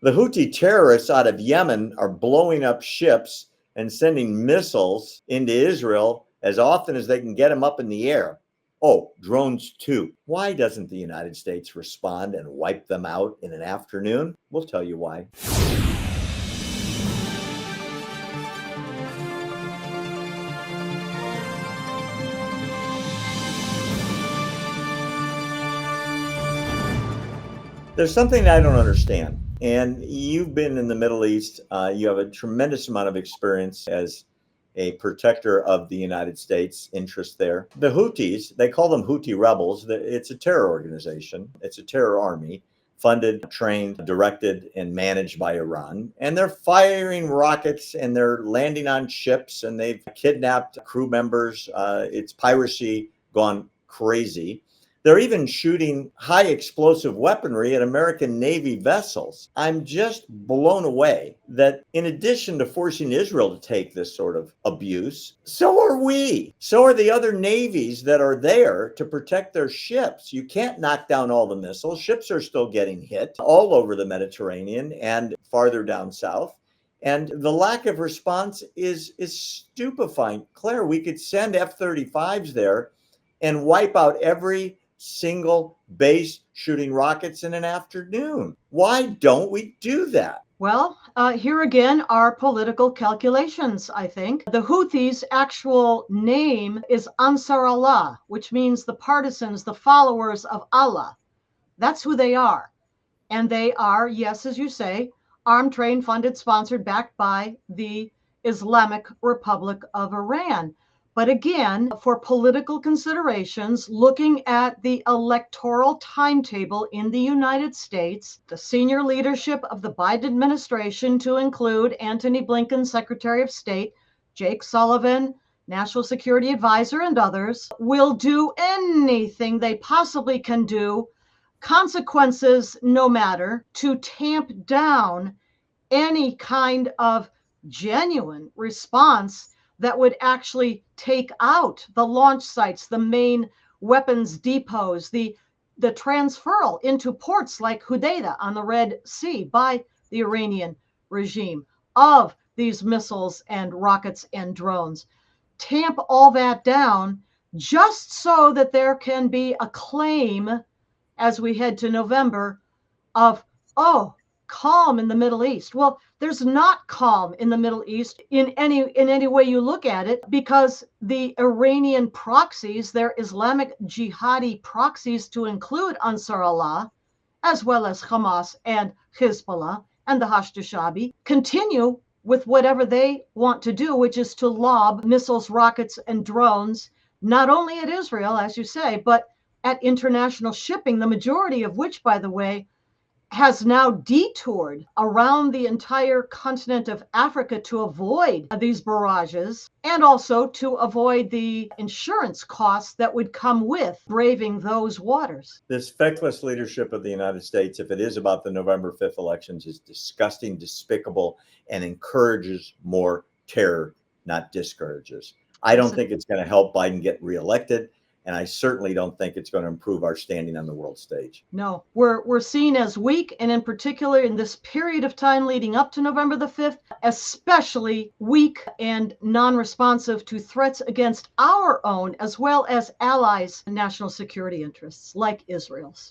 The Houthi terrorists out of Yemen are blowing up ships and sending missiles into Israel as often as they can get them up in the air. Oh, drones too. Why doesn't the United States respond and wipe them out in an afternoon? We'll tell you why. There's something I don't understand. And you've been in the Middle East. You have a tremendous amount of experience as a protector of the United States interest there. The Houthis, they call them Houthi rebels. It's a terror organization. It's a terror army funded, trained, directed, and managed by Iran. And they're firing rockets and they're landing on ships and they've kidnapped crew members. It's piracy gone crazy. They're even shooting high explosive weaponry at American Navy vessels. I'm just blown away that in addition to forcing Israel to take this sort of abuse, so are we. So are the other navies that are there to protect their ships. You can't knock down all the missiles. Ships are still getting hit all over the Mediterranean and farther down south. And the lack of response is stupefying. Claire, we could send F-35s there and wipe out every single base shooting rockets in an afternoon. Why don't we do that? Well, here again are political calculations, I think. The Houthis' actual name is Ansar Allah, which means the partisans, the followers of Allah. That's who they are. And they are, yes, as you say, armed, trained, funded, sponsored, backed by the Islamic Republic of Iran. But again, for political considerations, looking at the electoral timetable in the United States, the senior leadership of the Biden administration, to include Antony Blinken, Secretary of State, Jake Sullivan, National Security Advisor, and others, will do anything they possibly can do, consequences no matter, to tamp down any kind of genuine response that would actually take out the launch sites, the main weapons depots, the transferal into ports like Houthi on the Red Sea by the Iranian regime of these missiles and rockets and drones. Tamp all that down just so that there can be a claim as we head to November of, oh, calm in the Middle East. Well, there's not calm in the Middle East in any way you look at it, because the Iranian proxies, their Islamic jihadi proxies, to include Ansar Allah, as well as Hamas and Hezbollah and the Hashd-e-Shaabi, continue with whatever they want to do, which is to lob missiles, rockets, and drones, not only at Israel, as you say, but at international shipping, the majority of which, by the way, has now detoured around the entire continent of Africa to avoid these barrages and also to avoid the insurance costs that would come with braving those waters. This feckless leadership of the United States, if it is about the November 5th elections, is disgusting, despicable, and encourages more terror, not discourages. I don't think it's going to help Biden get reelected. And I certainly don't think it's going to improve our standing on the world stage. No, we're seen as weak, and in particular in this period of time leading up to November the 5th, especially weak and non-responsive to threats against our own as well as allies' national security interests like Israel's.